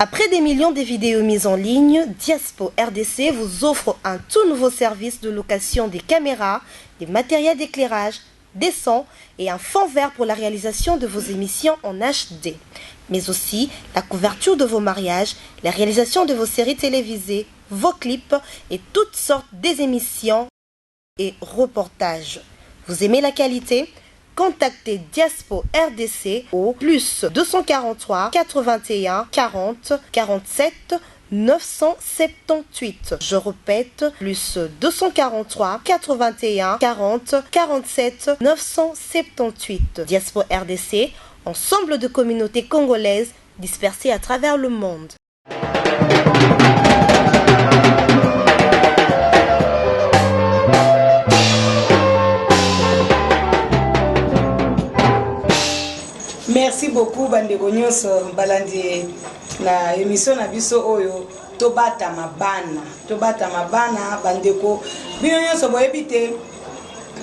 Après des millions de vidéos mises en ligne, Diaspo RDC vous offre un tout nouveau service de location des caméras, des matériels d'éclairage, des sons et un fond vert pour la réalisation de vos émissions en HD. Mais aussi la couverture de vos mariages, la réalisation de vos séries télévisées, vos clips et toutes sortes d'émissions et reportages. Vous aimez la qualité ? Contactez Diaspo RDC au plus 243 81 40 47 978. Je répète, plus 243 81 40 47 978. Diaspo RDC, ensemble de communautés congolaises dispersées à travers le monde. Merci beaucoup bandeko nyonso balandi na émission na biso oyo tobata mabana bandeko bino nyonso boyebite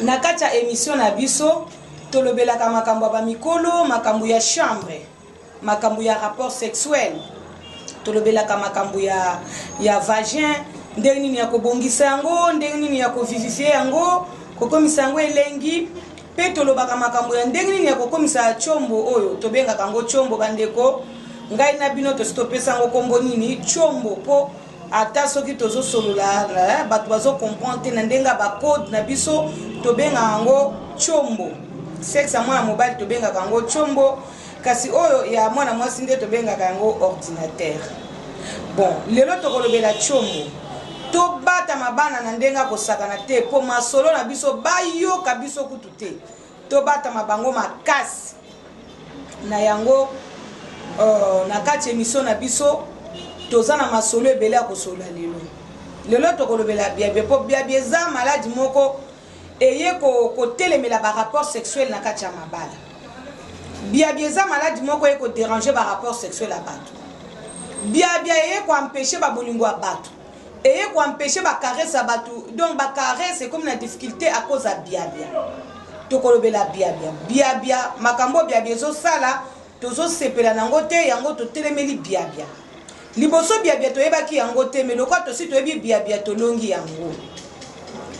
na kati ya émission na biso tolobelaka makambo ba mikolo makambo ya chambre makambo ya rapport sexuel tolobelaka makambo ya vagin ndenge nini ya kobongisa yango ndenge nini ya kovivifie yango kokomisa yango elengi pe tolobaka makambo ya ndenge nini ya kokomisa chombo oyo tobengaka yango chombo bandeko ngai na bino tositopesa yango kombo nini chombo po ata soki tozosolola bato bazocomprendre na ndenge ba code na biso tobenga yango chombo sexe ya mwana mobali tobengaka yango chombo kasi oyo ya mwana mwasi nde tobengaka yango ordinateur. Bon lelo tokolobela chombo tobata mabana na ndenga kosakana te po masolo na biso bayoka biso kutu te tobata mabango makasi na yango na kati émission na biso toza na masolo ebele ya kosola lelo tokolobela biabie po biabie eza maladi moko eye kotelemela ba rapport sexuel na kati ya mabala biabie eza maladi moko eye kodéranger ba rapport sexuel ya bato biabie eye koempêcher babolingo ya bato et pour empêcher ba caresse à batou donc ba caresse c'est comme la difficulté à cause à biabia to kolobela biabia makambo biabia zo sala tozo sepela nango te yango to telemeli biabia liboso biabia to yebaki yango te mais lokwa to si to yebi biabia to longi yango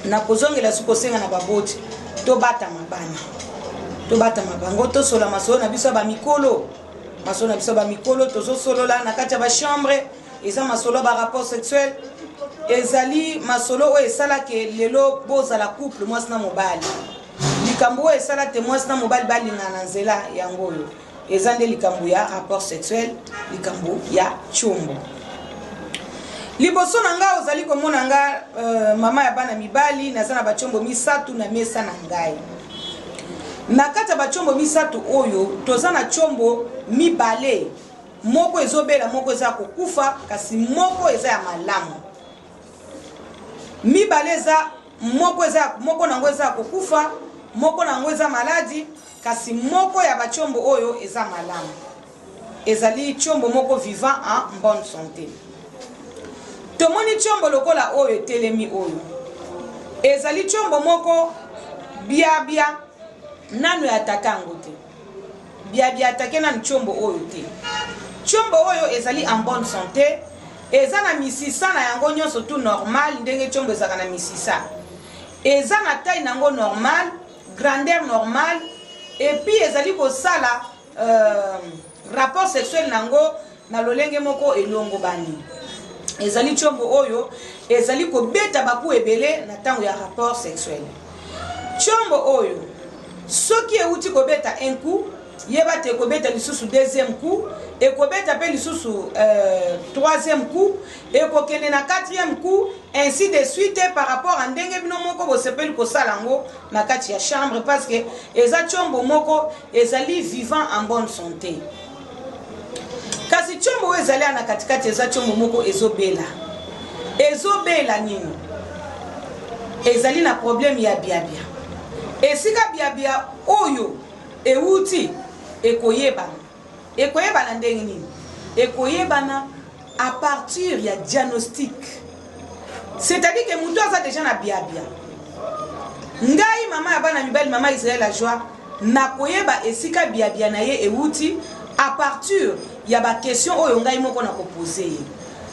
na kozongela suko senga na baboti to bata mabango to sola masolo na biso ba mikolo tozo solola na kati ya ba chambre eza masolo ba rapport sexuel ezali masolo o esala ke lelo boza la couple mwasi na mobali likambo esala te mwasi na mobali balinga na nzela yango yo ezande likambo ya rapport sexuel likambo ya chombo liboso na nga ozali komona nga mama ya bana mibali nazana ba chombo misatu na mesa na ngai na kata ba chombo misatu oyo tozana chombo mibale moko ezobela moko eza kokufa kasi moko eza ya malamu mibaleza moko nango eza kokufa moko nango eza maladi kasi moko ya bachombo oyo eza malamu ezali chombo moko vivant en bonne santé tomoni chombo lokola oyo telemi oyo ezali chombo moko biabia nanu ya takango te biabia atake nanu chombo oyo te chombo oyo ezali en bonne santé eza na misisa na yango nyonso tout normal ndenge chombo ezaka na misisa eza na taille nango normal grandeur normale et puis ezali kosala rapport sexuel nango na lolenge moko elongo bani ezali chombo oyo ezali kobeta baku ebele na tango ya rapport sexuel chombo oyo soki euti kobeta un coup yeba te kobeta lisusu deuxième coup et kobeta pe lisusu troisième coup et kokende na quatrième coup ainsi de suite par rapport à ndenge bino moko bo sepeli ko salango na kati ya chambre parce que eza chombo moko ezali vivant en bonne santé kasi chombo ezali na katikati eza chombo moko ezobela nini ezali na problème ya biabia esika biabia oyo euti ekoyebana ndenge nini ekoyebana à partir ya diagnostic c'est-à-dire que mutu aza déjà na biabia ngai mama ya bana mibali mama Israël la joie na koyeba esika biabia na ye euti à partir ya ba question oyo ngai moko na ko poser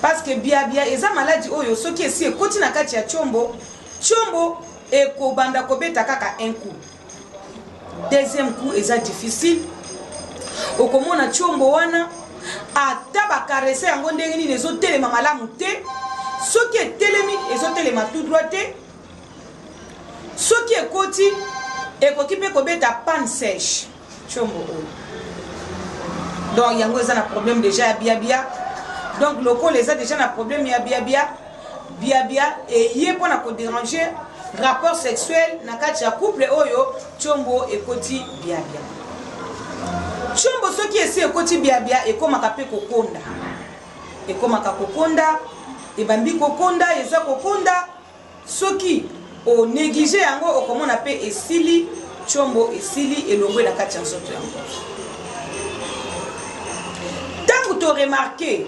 parce que biabia eza maladie oyo soki esi ekoti na kati ya chombo ekobanda kobeta kaka un coup deuxième coup eza difficile okomona chombo wana ata bakarese yango ndenge nini ezotelema malamu te soki etelemi ezotelema tout droit te soki ekoti ekoki mpe kobeta panne sèche chombo oyo donc yango eza na problème déjà ya biabia donc lokolo eza déjà na problème ya biabia eye mpona kodéranger rapport sexuel na kati ya couple oyo chombo ekoti biabia chombo soki esi ekoti biabia ekomaka mpe kokonda ebambi kokonda eza kokonda soki o néglige yango okomona mpe esili chombo esili elongwe na kati ya nzoto yango ntango to remarke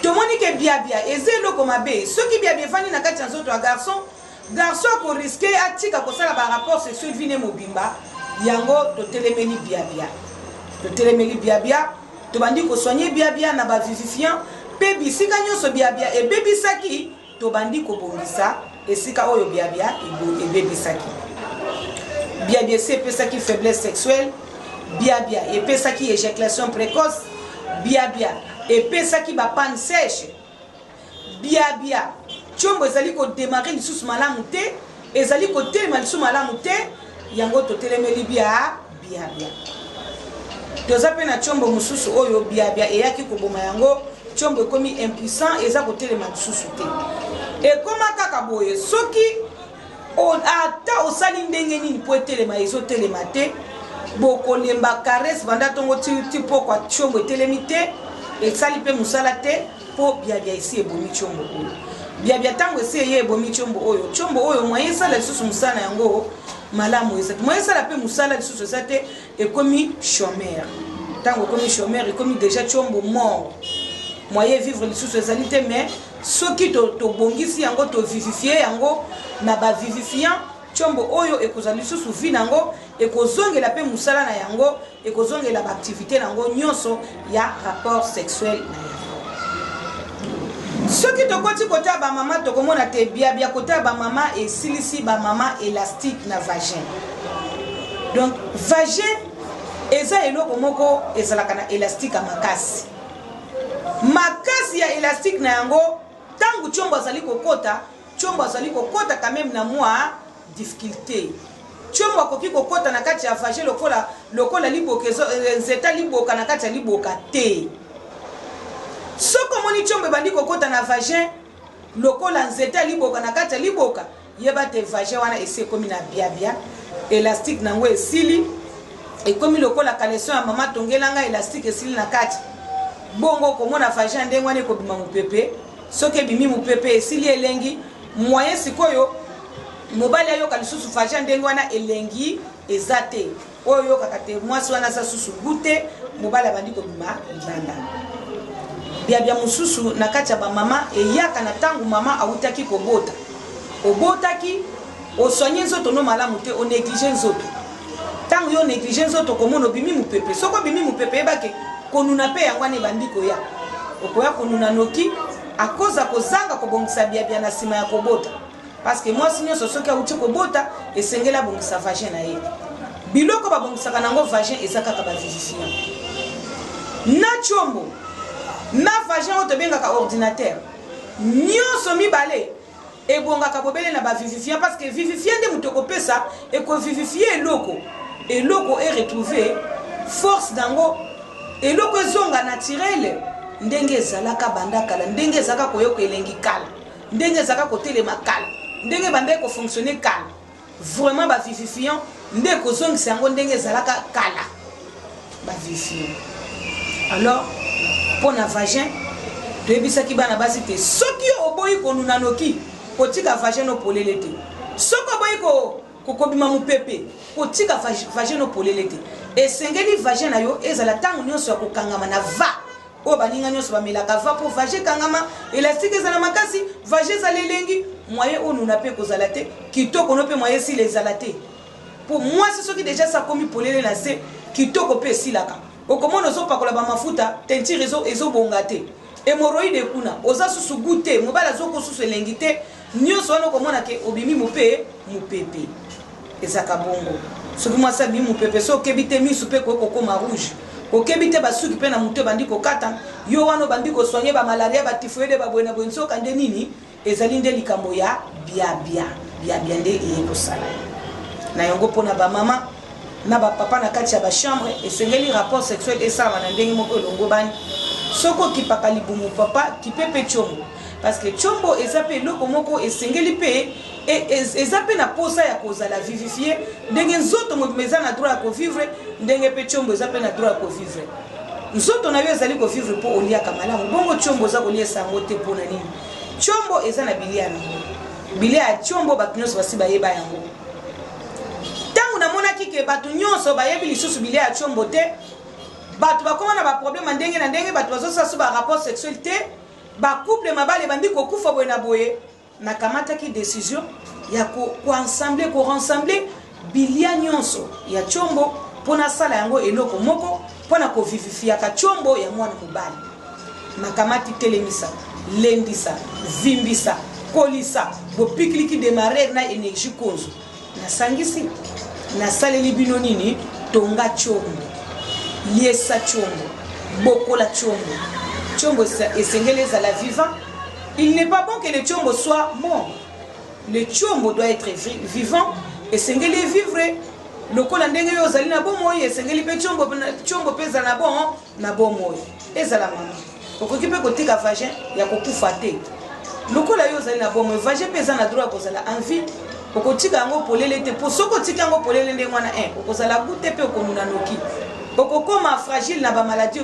tomoni ke biabia eza eloko mabe soki biabia efandi na kati ya nzoto ya garçon akoriske atika kosala barapport sexuel vine mobimba yango totelemeli biabia tobandi kosoigne biabia na bavivifiant mpe bisika nyonso biabia ebebisaki tobandi kobongisa esika oyo biabia ebebisaki biabia esi epesaki faiblesse sexuelle biabia epesaki éjaculation précoce biabia epesaki bapane sèche biabia chombo ezali kodémarre lisusu malamu te ezali kotelema lisusu malamu te yango totelemeli biabia toza mpe na chombo mosusu oyo biabia eyaki koboma yango chombo ekomi impuissant eza kotelema lisusu te ekoma kaka boye soki ata osali ndenge nini mpo etelema ezotelema te bokolemba caresse banda ntongo ti pokwa chombo etelemi te esali mpe mosala te mpo biabia esi ebomi chombo oyo biabia ntango esi eye ebomi chombo oyo moye esala lisusu mosala yango malamu eza te moye esala mpe mosala lisusu eza te ekomi chômeur ntango ekomi chômeur ekomi déjà chombo mort moye vivre lisusu ezali te mais soki tobongisi yango tovivifie yango na bavivifiant chombo oyo ekozala lisusu vi nango ekozongela mpe mosala na yango ekozongela baaktivité nango nyonso ya rapport sexuel na yango soki tokoti kota ya bamama tokomona te biabia kota ya bamama esilisi bamama élastique na vagin donc vagin eza eloko moko ezalaka na élastique makasi ya élastique na yango tangu chombo azali kokota quand même na mwa difficulté chombo akoki kokota na kati ya vagin lokola liboka nzeta liboka na kati ya liboka te soko moni chombo ebandi kokota na vagin lokola nzeta liboka na kati ya liboka yeba te vagin wana esi ekomi na biabia élastique nango esili ekomi lokola kaleson ya mama tongelanga élastique esili na kati bongo komona vagin ndenge wana ekobima mopepe soki ebimi mopepe esili elengi moyen sikoyo mobali ayoka lisusu vagin ndenge wana elengi eza te oyo yokaka te mwasi wana aza susu gute mobali abandi kobima libanda biabia mosusu na kati ya bamama eyaka na ntango mama awutaki kobota obotaki osoigne nzoto no malamu te onéglige nzoto ntango yo néglige nzoto komona obimi mopepe soko obimi mopepe yebake konuna mpe yango wana ebandi koya okoya konuna noki akoza kozanga kobongisa biabia na nsima ya kobota parce que mwasi nyonso soki awuti kobota esengeli abongisa vagin na ye biloko babongisaka nango vagin eza kaka bavivifiant na chombo na vagin oyo tobengaka ordinateur nyonso mibale ebongaka bobele na bavivifiant parce que vivifiant nde moto ekopesa ekovivifie eloko eretrouve force dango eloko ezonga naturele ndenge ezalaka banda kala ndenge ezalaka koyoka elengi kala ndenge ezalaka kotelema kala ndenge banda ekofonctionne kala vraiment bavivifiant nde ekozongisa yango ndenge ezalaka kala bavivifiant alors pona vagin toyebisaki bana basi te soki oboyi konuna noki kotika vagin opolele te soki oboyi kokobima mopepe kotika vagin opolele te esengeli vagin na yo ezala ntango nyonso ya kokangama na va oyo baninga nyonso bamelaka va mpo vagin kangama élastique ezala makasi vagin ezala elengi moyen oyo nuna mpe kozala te kitoko no mpe moyen esila ezala te mpo mwasi soki deja sakomi polele na se kitoko mpe esilaka okomona ozopakola bamafuta tentire ezobonga te hémorroïde kuna oza susu goûté mobali azokosusu elengi te nyonso wana okomona ke obimi mopepe ezaka bongo soki mwasi abimi mopepe so okebi te misu mpe kokokoma rouge okebi te basuki mpe na motu ebandi kokata yo wana obandi kosoigne bamalaria batifoide babwena bweni soka nde nini ezali nde likambo ya biabia nde eye kosala na yango mpona bamama na bapapa na kati ya bachambre esengeli rapport sexuel esalama na ndenge moko elongo bani soki okipaka libumu papa kipe mpe tshombo parce que tshombo eza mpe eloko moko esengeli mpe eza mpe na posa ya kozala vivifie ndenge nzoto mobima eza na droit ya kovivre ndenge mpe tshombo eza mpe na droit ya kovivre nzoto na yo ezali kovivre mpo oliaka malamu bongo tshombo oza koliesa yango te mpo na nini tshombo eza na bilia nango bilia ya tshombo bato nyonso basi bayeba yango ntango namonaki ke bato nyonso bayebi lisusu bilia ya tshombo te bato bakoma na baproblème ndenge na ndenge bato bazosala so barapport sexuel te bacouple mabale bandi kokufa boye na boye nakamataki décision ya koensemble korensemble bilia nyonso ya tshombo mpona sala yango eloko moko mpona kovivifiaka tshombo ya mwana mobali nakamati telemisa lendisa vimbisa kolisa bopikiliki démarrer na énergie konzo nasangisi nasaleli bino nini tonga tshombo liesa tshombo bokola tshombo tshombo esengeli ezala vivant. Il n'est pas bon que le tshombo soit mort. Le tshombo doit être vivant et esengeli vivre lokola ndenge yo ozali na bomoi esengeli mpe tshombo mpe ezala na bon na bomoi ezala mama okoki mpe kotika vagin ya kokufa te lokola yo ozali na bomoi vagin mpe eza na droit ya kozala envie okotika yango polele te mpo soki otika yango polele ndenge wana okozala gute mpe okonuna noki okokoma fragile na bamaladi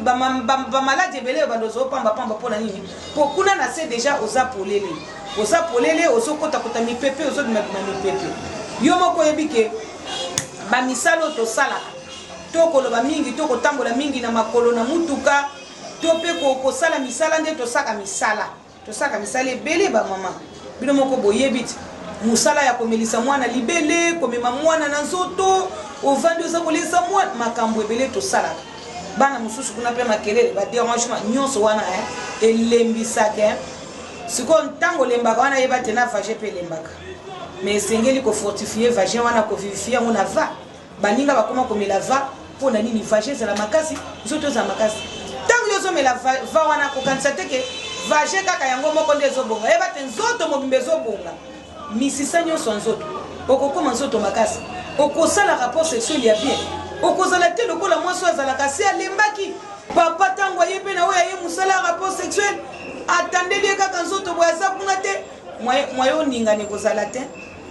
ebele bando ozopambapamba mpona nini mpo kuna na se deja oza polele ozokotakota mipepe ozobimabima mipepe yo moko oyebi ke bamisala oyo tosalaka tokoloba mingi tokotambola mingi na makolo na mutuka to mpe kosala misala nde tosaka misala ebele bamama bino moko boyebi ti musala ya komelisa mwana libele komema mwana na nzoto ovandi oza kolesa mwana makambo ebele tosalaka bana mosusu kuna mpe makelele badérangement nyonso wana elembisaka sikoyo ntango olembaka wana yeba te na vagin mpe elembaka mais esengeli kofortifie vagin wana kovivifie yango na va baninga bakoma komela va mpo na nini vagin ezala makasi nzoto ezala makasi ntango yo ozomela va wana kokanisa te ke vagin kaka yango moko nde ezobonga yeba te nzoto mobimba ezobonga misisa nyonso nzoto okokoma nzoto makasi okosala rapport sexuel ya bien okozala te lokola mwasi oyo azalaka se alembaki papa ntango aye mpe na oyo aye mosala rapport sexuel atandeli ye kaka nzoto boye aza kuna te mwaye oningani kozala te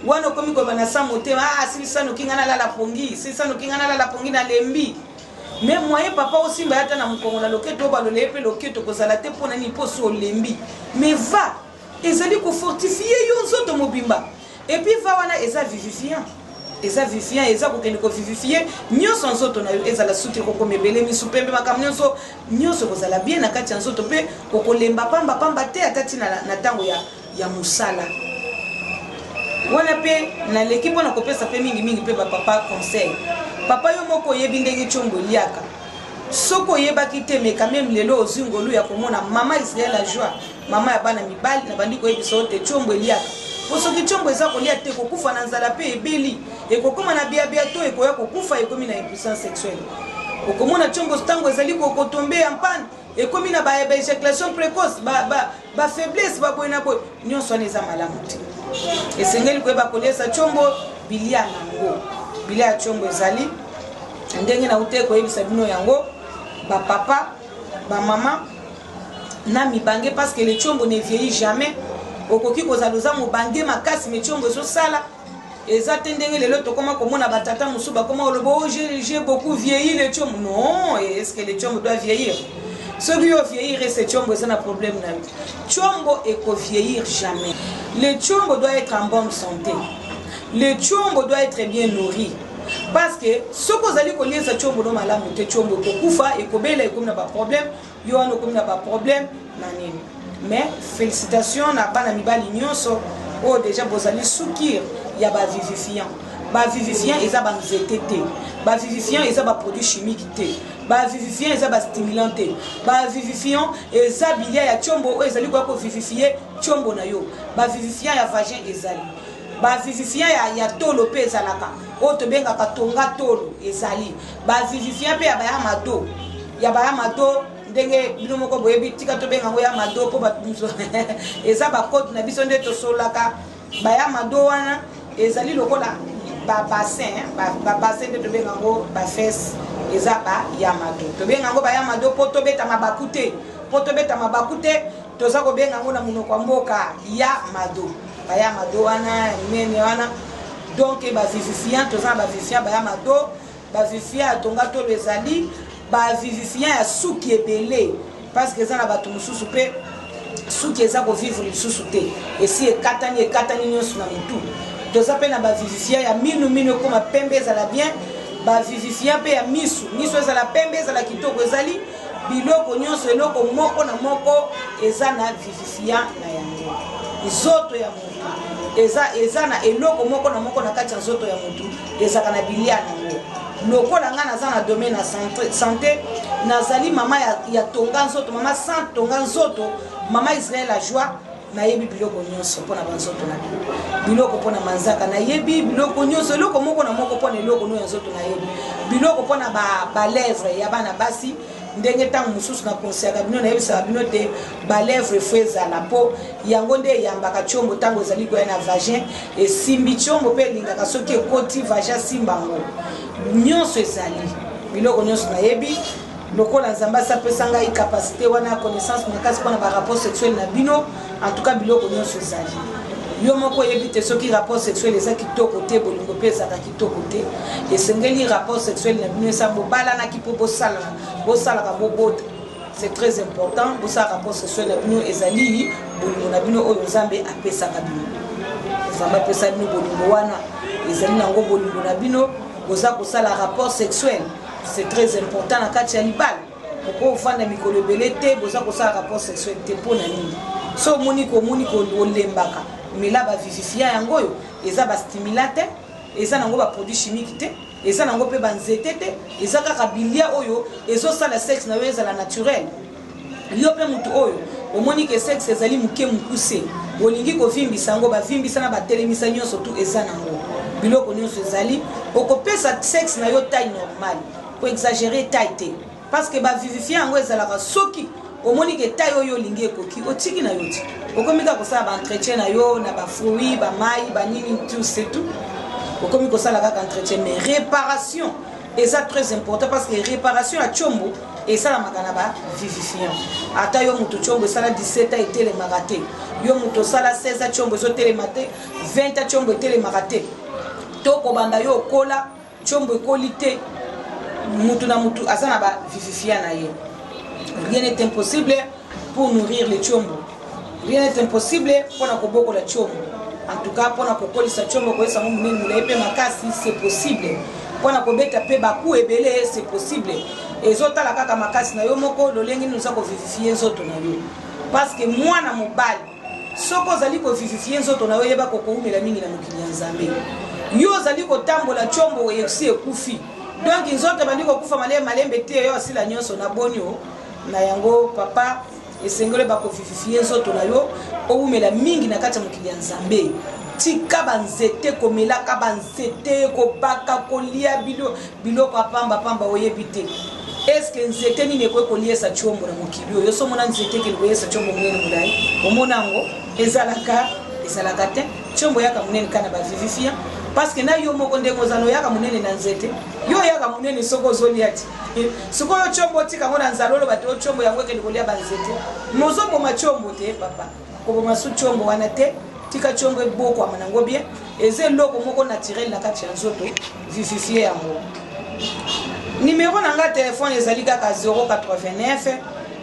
wana okomi koba na sa motema silisanoki nga nalala pongi na lembi me mwaye papa osimba ye ata na mokongo na loketo oyo balole ye mpe loketo kozala te mpo nani mposo olembi me va ezali kofortifie yo nzoto mobimba epuis va wana eza vivifiant eza kokende kovivifie nyonso nzoto na yo ezala suki kokoma ebele misu pembe makambo nyonso kozala bien na kati ya nzoto mpe kokolemba pamba te ata ntina na ntango ya mosala wana mpe naleki mpona kopesa mpe mingimingi mpe bapapa conseil papa yo moko oyebi ndenge tshombo eliaka soki oyebaki te me quand même lelo ozwi ngolu ya komona mama Israel la joie mama ya bana mibali na bandi koyebisa yo te tshombo eliaka po soki tshombo eza kolia te kokufa na nzala mpe ebeli ekokoma na biabia to ekoya kokufa ekomi na impuissance sexuelle okomona tshombo ntango ezali kotombe ya mpane ekomi na baéjaculation précoce bafaiblesse baboye na boye nyonso wana eza malamu te esengeli koyeba koliesa tshombo bilia nango bilia ya tshombo ezali ndenge na ute koyebisa bino yango bapapa bamama na mibange parce que le tshombo ne vieillit jamais okoki kozala oza mobange makasi me tshombo ezosala eza te ndenge lelo tokoma komona batata mosusu bakoma oloba oh j'ai beaucoup vieilli le tshombo non est-ce que le tshombo doit vieillir soki yo vieillir ese tshombo eza na problème na yo tshombo ekovieillir jamais le tshombo doit être en bonne santé le tshombo doit être bien nourri parce que soki ozali koliesa tshombo no malamu te tshombo kokufa ekobela ekomi na baproblème yo wana okomi na baproblème na nini mais félicitations na bana mibali nyonso oyo déjà bozali sukir ya bavivifiant ba vivifiant eza ba nzete te, ba vivifiant eza ba produit chimique te, ba vivifiant eza ba stimulant te, ba vivifiant eza bilia ya chombo o ezali ko vivifier chombo na yo, ba vivifiant ya vagin ezali, ba vivifiant ya tolo pe ezalaka o to benga katonga tolo ezali, ba vivifiant pe ya ba mado, ya ba mado ndenge bino moko boyebi tika to benga ngo ya mado po ba eza ba code na biso nde to solaka ba ya mado wana ezali lokola ba bassin ba bassin de to benga ngo ba fesse eza ba ya mado to benga ngo ba ya mado po to beta mabakute to za ko benga ngo na munoko mboka ya mado ba ya mado wana mene wana donc ba vivifiant to za ba vivifiant ba ya mado ba vivifiant tonga to ezali ba vivifiant ya suki ebele parce que ça na bato mususu pe suki eza ko vivre lisusu te esi ekatani nyonso na mutu toza pe na ba vivifiant ya minu koma pembe ezala bien, ba vivifiant pe ya misu ezala pembe ezala kitoko ezali biloko nyonso eloko moko na moko eza na vivifiant na yango. Nzoto ya mutu eza na eloko moko na moko na kati ya nzoto ya mutu ezaka na bilia nango. Lokola nga naza na domaine na santé nazali mama ya tonga nzoto, mama sans tonga nzoto, mama Israël la joie na yebi biloko nyonso pona banzoto na biloko pona manzaka na yebi biloko nyonso eloko moko na moko pona eloko no nzoto na yebi biloko pona ba lèvre ya bana basi ndenge tangu mususu na konsiaka bino na yebisa bino te ba lèvre fweza la po yango nde yambaka chombo tango ezali ko na vagin esimbi chombo pe lingaka soki ekoti vagin simbango nyonso ezali biloko nyonso na yebi lokola nzamba sapesa ngai capacité wana connaissance makasi pona ba rapport sexuel na bino en tout cas biloko nyonso ezali yo moko yebi te soki rapport sexuel eza kitoko te bolingo pe ezaka kitoko te esengeli rapport sexuel na bino esa bobalana kipo bosalaka bobota c'est très important bosala rapport sexuel na bino ezali bolingo na bino oyo nzambe apesaka bino nzambe apesa bino bolingo wana ezali nango bolingo na bino boza kosala rapport sexuel. C'est très important na kati ya libala poko ofanda mikolo ebele te boza kosala rapport sexuel te mpona nini so omoni ko olembaka mela ba vivifiant yango oyo eza ba stimulant te eza nango ba produit chimique te eza nango pe ba nzete te eza kaka bilia oyo ezosala sexe na yo ezala naturel yo pe mutu oyo omoni ke sexe ezali muke mukuse olingi kovimbisa yango bavimbisa na batelemisa nyonso tu eza nango biloko nyonso ezali okopesa sexe na yo taille normale pour exagérer taille parce que ba vivifiant yango ezalaka soki omoni ke taille oyo lingi ekoki otiki na yo ti okomika kosala ba entretien na yo na ba fruits ba mai ba nini tout c'est tout okomika kosala kaka entretien mais réparation eza très important parce que réparation ya chombo esalamaka na ba vivifiant ata yo mutu chombo esala 17 ans etelemaka te yo mutu osala 16 ans chombo ezotelema te 20 ans chombo etelemaka te tokobanda yo okola chombo ekoli te mutu na mutu aza na ba vivifiant na ye. Rien n'est impossible pour nourrir le chombo, rien n'est impossible pour na koboko la chombo. En tout cas pour na kokolisa chombo ko esa munene mulaye pe makasi c'est possible pour na kobeta pe baku ebele c'est possible ezotala kaka makasi na yo moko lolengi nusa ko vivifier nzoto na yo parce que mwana mobali soko zali ko vivifier nzoto na yo yeba ko koumela mingi na mokili ya Nzambe yo zali ko tambola chombo yesi ekufi donc nzoto bandi ko kufa malembe te yo asila nyonso na bonio na yango papa esengole ba ko vivifier nzoto na yo oumela mingi na kati ya mokili ya Nzambe tika banzete komelaka banzete kobaka kolia biloko apamba oyebi te est-ce que nzete nini ekwe koliesa chombo na mokili yo so mona nzete ke koyesa chombo munene mulai omona ngo ezalaka te chombo yaka munene kana ba vivifiant parce que na yo moko ndengo zano yaka munene na nzete yo yaka munene soko zoli ati soko yo chombo tika ngona nzalolo bato chombo yango ke kolia banzete nozo boma chombo te papa ko boma su chombo wana te tika chombo eboko amanango bien eze loko moko naturel na kati ya nzoto vivifier yango. Numéro nanga téléphone ezali kaka 089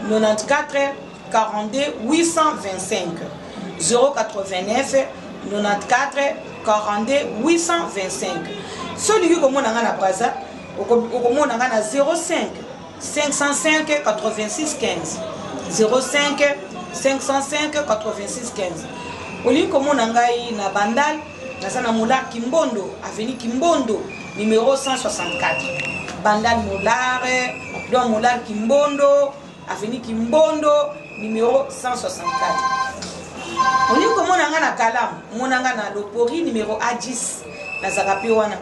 94 42 825 089 94 42 825. Celui que mona na Braza okomona na 05 505 86 15 05 505 86 15. Oli komona ngai na Bandal naza na Moulard Kimbondo, avenue Kimbondo, numéro 164. Bandal Moulard, donc Moulard Kimbondo, avenue Kimbondo, numéro 164. On dit comment on a na Kalam, mon na Lopori, numéro A10, na Zarapewana.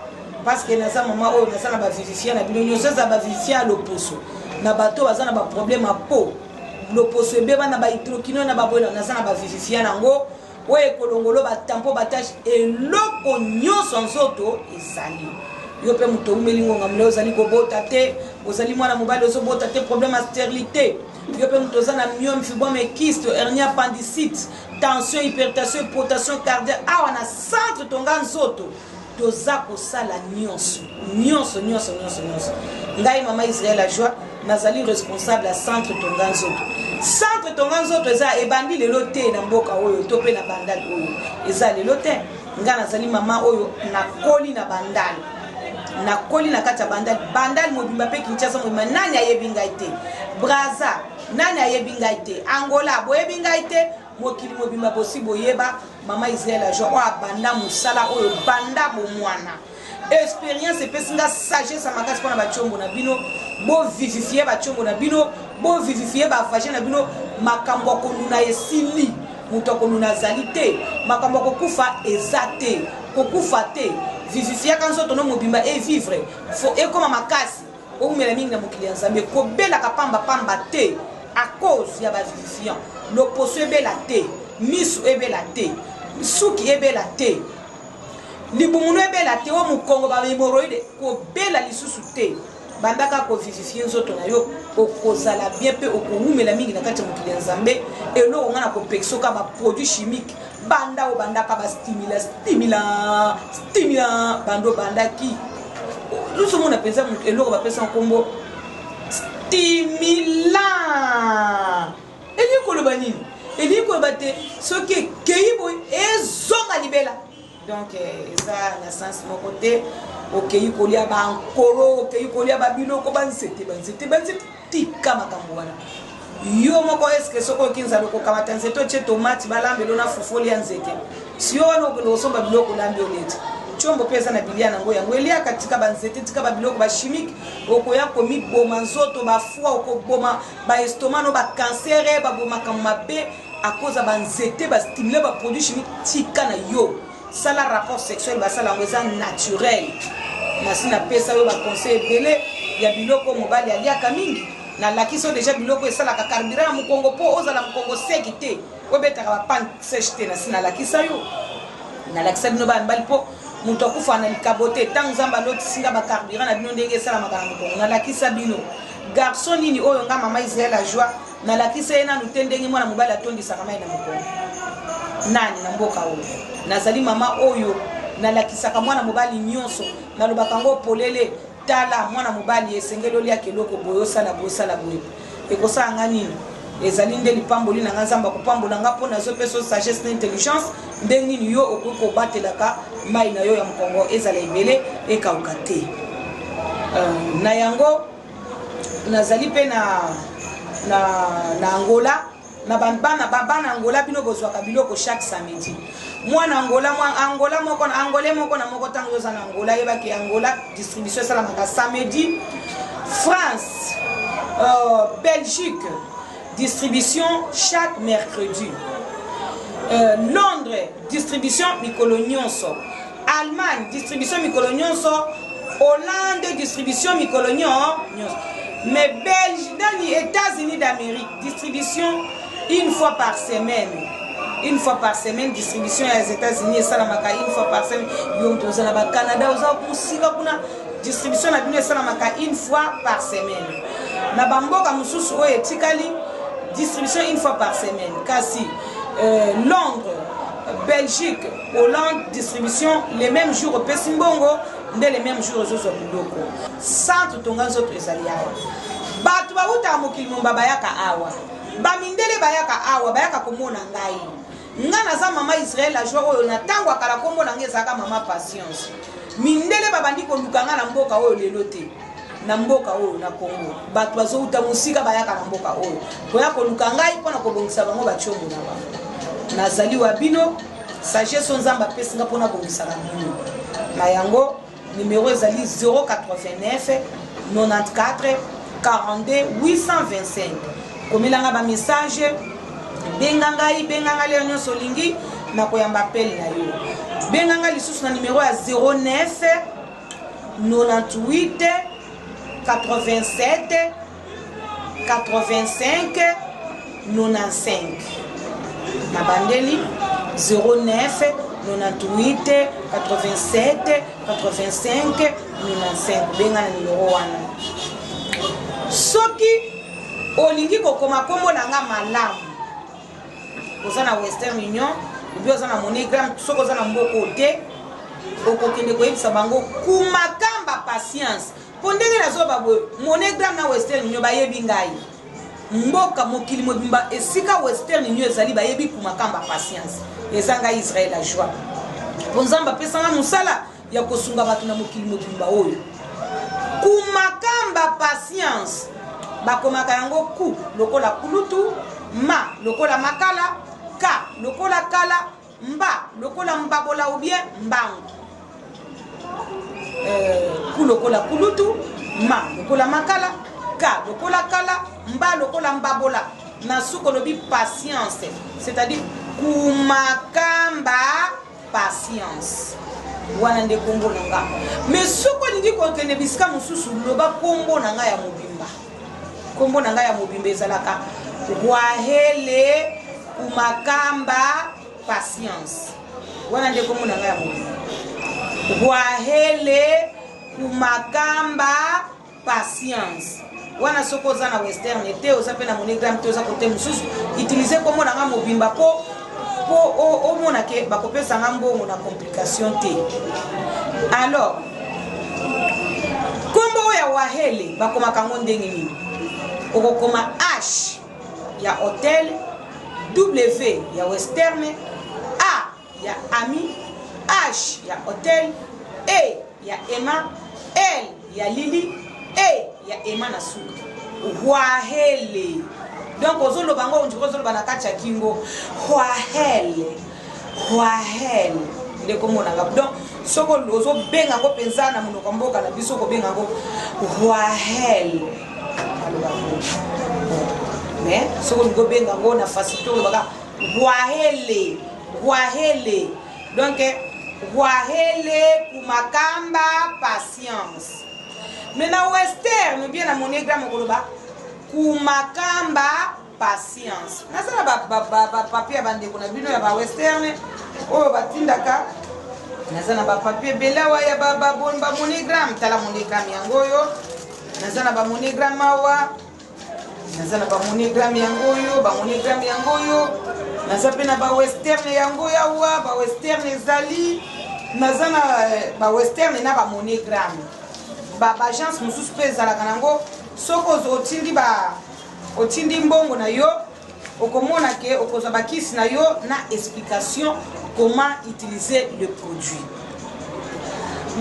Parce que naza maman oh naza na ba vérifier na bino ça ba vérifier à l'opposo. Na bato baza na ba problème à peau. L'opposo beba na ba hydroquinone na ba bola naza na ba vérifier nango. Oye kolongolo ba tampo batage eloko nyonso nzoto ezali. Yo pe muto umelingo ngamle ozali ko bota te, ozali mwana mobali ozo bota te problème à stérilité. Yo pe muto za na myome fibrome kyste, hernie appendicite, tension, hypertension, hypotension cardiaque. Ah wana centre tonga nzoto. Toza kosala nyonso. Ngai mama Israël la joie nazali responsable à centre tonga nzoto. Centre tonga nzoto eza ebandi lelo te na mboka oyo to pe na bandal oyo. Eza lelo te. Nga nazali mama oyo na koli na bandal. Na koli na kati ya bandal. Bandal mobimba pe Kinshasa mobimba nani ayebi ngai te. Braza nani ayebi ngai te. Angola boyebi ngai te. Mokili mobimba possible yeba mama Israël la joie oya banda musala oyo banda bomwana expérience epesinga sagesse makasi pona bachombo na bino bo vivifier bachombo na bino bo vivifier ba vagin na bino makambo konuna esili muto konuna zalité makambo kokufa ezate kokufa te vivifier kanzo tono mobimba et vivre faut et comme makasi o umela mingi na mokili ya Nzambe ko bela kapamba pamba te à cause ya ba vivifiant l'opposé ebe la te, misu ebe la te, suki ebe la te, libumuno ebe la te, o mukongo ba hemorroïde ko bela lisusu te, bandaka ko vivifie nzoto na yo, o kozala bien pe o ko umela mingi na kati ya mokili ya Nzambe, eloko ngana ko peksoka ba produit chimique, banda o bandaka ba stimulant, bando bandaki. Lusu mona penza eloko ba pesa nkombo stimulant. Eli kolobani eli kolobate soki keibo ezonga libela donc eza na sens mon côté okei kolia ba nkoro okei kolia ba biloko banzete tika makambo wana yo moko eske soko kinza loko kamata nzeto che tomate balambe lona fufoli ya nzete si yo wana okosomba biloko lambe olete chombo pesa na bilia nango yango elia katika banzete tika ba biloko ba chimique okoya komi boma nzoto ba foie okoboma ba estomac no ba cancer ba boma kamabe à cause banzete ba stimuler ba produit chimique tika na yo sala rapport sexuel ba sala ngoza naturel nasina pesa yo ba conseil belé ya biloko mobali aliaka mingi na lakiso déjà biloko esala ka carburant mu Congo po ozala mu Congo sekité obetaka ba pan sèche na sina lakisa yo na lakisa bino ba mbali po muto kufa na likabote tant zamba loti singa ba carburant na bino ndenge sala makana mukongo na lakisa bino garçon nini oyo nga mama Israël la joie na lakisa ena nutendenge mwana mobali atondisa kama ina mukongo nani na mboka oyo nazali mama oyo na lakisa ka mwana mobali nyonso na lobaka ngo polele tala mwana mobali esengelo lia keloko boyo sala boye ekosala ngani ezali nde lipamboli na nzamba kopambola nga pona zo peso sagesse na intelligence ndenge nini yo okoko batelaka mai na yo ya mukongo ezala ebele ekauka te na yango nazali pe na Angola na bana Angola bino bozwaka biloko chaque samedi mwana Angola moko na moko tango za na Angola yebaki Angola distribution sala maka samedi France Belgique distribution chaque mercredi Londres distribution mikolo nyonso Allemagne distribution mikolo nyonso Hollande distribution mikolo nyonso mais Belgique dans les États-Unis d'Amérique distribution une fois par semaine distribution aux États-Unis et salamaka une fois par semaine yo tozala ba Canada oza kusika kuna distribution na bino salamaka une fois par semaine na bamboka mususu oyo etikali distribution une fois par semaine kasi Londres Belgique Hollande distribution les mêmes jours au Pesimbongo ndé les mêmes jours aux biloko centre tonga nzoto ezali awa batu bauta mokili momba bayaka awa bamindele bayaka awa bayaka komona ngai ngana za mama Israël la joie oyo na tango akala komona ngai ezaka mama patience mindele babandi kolukanga na mboka oyo lelo te na mboka oyo na Congo batu bazouta musika bayaka na mboka oyo koya koluka ngai pona kobongisa bango bachombo na bango nazali wa bino sagesse nzamba pesinga pona bongisa na bino na yango numéro ezali 089 94 42 825 komelanga ba message benganga leo nyonso olingi na koyamba appel na yo benganga lisusu na numéro ya 09 98 87 85 95 Mabandeli 09 98 87 85 95 benga na numéro wana soki olingi kokoma kombo na nga malamu oza na Western Union ubi oza na MoneyGram soki oza na mboko te okokende koyebisa bango kumakamba patience po ndenge nazoba boye MoneyGram na Western Union bayebi ngai mboka mokili mobimba esika Western Union ezali bayebi kumakamba patience ezanga Israel a joie bonzamba pesanga musala ya kosunga bato na mokili mobimba oyo kumakamba patience bakomaka yango ku lokola kulutu ma lokola makala ka lokola kala mba lokola mbabola ou bien mbangu ku lokola kulutu ma lokola makala ka lokola kala mba lokola mbabola na suko lobi patience c'est-à-dire kumakamba patience wana nde kombo nanga mais suko lingi kokende bisika mususu loba kombo nanga ya mobimba kombo nanga ya mobimba ezalaka wahele kumakamba patience wana nde kombo nanga ya mobimba wahele kumakamba patience wana soko za na Western te oza pe na MoneyGram te oza kote mususu utiliser kombo nanga mobimba po omona ke bakopesa nga mbongo na complication te alors kombo ya wahele bakomaka ngo ndenge nini okokoma H ya hotel W ya Western A ya ami H ya hotel E ya Emma L ya Lili E ya Emma na suka wahele donc ozolo bango onjiko ozolo bana kacha kingo wahele nde komona nga donc soko ozo benga ngo penza na munoko mboka na biso ko benga ngo wahele mais soko ngo benga ngo na fasito baka wahele donc wahele kumakamba patience mais na Western bien na MoneyGram koloba kumakamba patience nasala ba papier bandeko na bino ya ba Western oyo batindaka nazana ba papier belawa ya ba MoneyGram tala MoneyGram yango yo nazana ba MoneyGram awa nazana ba MoneyGram yango yo ba MoneyGram yango yo nazape na ba Western yango yawa ba Western ezali nazana ba Western na ba MoneyGram ba agence mususu pe ezalaka nango soko otindi mbongo na yo okomona ke okozwa bakisi na yo na explication comment utiliser le produit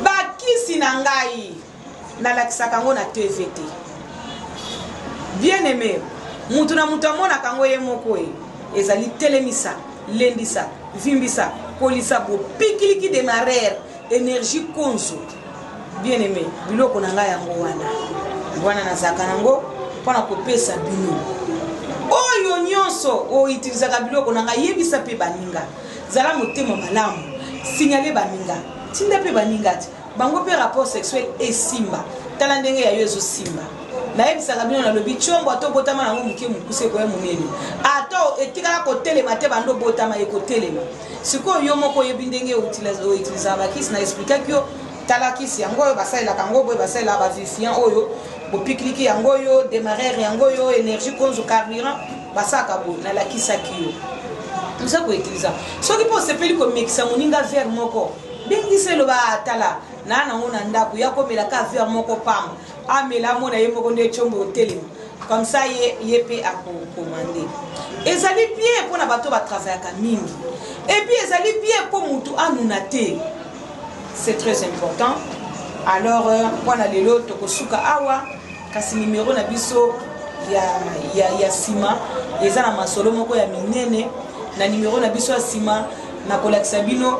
bakisi na ngai nalakisaka ngo na TVT bien aimé mutu na mutu amonaka ngo ye moko ezali telemisa lendisa vimbisa polisa bo pikiliki démarrer énergie konzo bien aimé biloko na ngai yango wana nazaka nango pona kopesa bino oyo nyonso o utilizaka biloko na ngai yebisa pe baninga zala motema malamu signale baninga tinda pe baninga ti bango pe rapport sexuel esimba tala ndenge ya yo ezo simba na yebisaka bino na lobi chombo ato botama nango muke mukuse ko ya munene ato etikala ko telema te bando botama e ko telema siko yo moko yebi ndenge utiliza bakisi na expliquer kyo tala kisi yango oyo basalela kango boye basalela ba vifiant oyo bopikiliki yango oyo démarrer yango oyo énergie konzo carburant basaka boye na la kisa kiyo tusa ko utiliza soki po sepeli ko mixer moninga verre moko bengise lo ba tala na nango na ndako ya komela ka verre moko pamba amela mona ye moko nde chombo hotel comme ça ye pe a commander ezali bien pour na bato ba travailler ka mingi et puis ezali bien pour mutu anunate. C'est très important. Alors, on a lelo tokosuka awa kasi numéro na biso ya sima eza na masolo moko ya minene na numéro na biso ya sima na kolakisa bino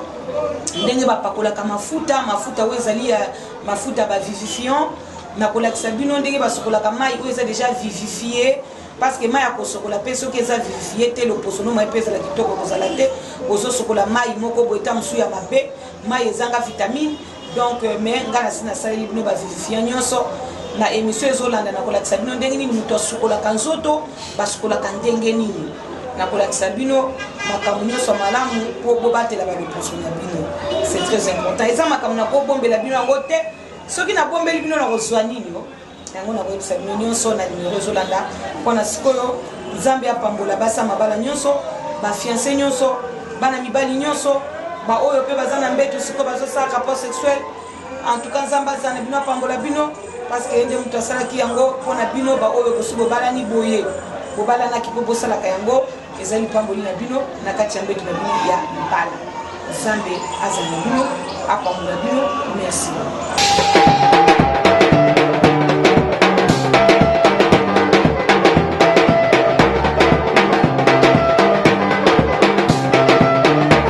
ndenge bapakolaka mafuta oyo ezali ya mafuta ba vivifiant na kolakisa bino ndenge basokolaka mai oyo eza déjà vivifié parce que mai ya kosokola mpe soki eza vivifié te loposo no mai mpe ezala kitoko kozala te ozosokola mai moko boye ta mosusu ya mabe mai ezanga vitamine donc mais nga nasi nasaleli bino bavivifiant nyonso na émission ezolanda na kolakisa bino ndenge nini moto asukolaka nzoto basukolaka ndenge nini na kolakisa bino makambo nyonso malamu mpo bobatela baloposo na bino c'est très important eza makambo na kobombela bino yango te soki nabombeli bino na kozwa nini yango nakoyebisa bino nyonso na nimero ezolanda mpona sikoyo nzambe apambola basa mabala nyonso bafiance nyonso bana mibali nyonso baoyo mpe baza na mbeto sikoyo bazosala rapport sexuel en tout cas nzambe aza na bino apambola bino parce que nde moto asalaki yango mpona bino baoyo kosi bobalani boye bobalanaki mpo bosalaka yango ezali pamboli na bino na kati ya mbeto na bino ya libala nzambe aza na bino apambola bino merci.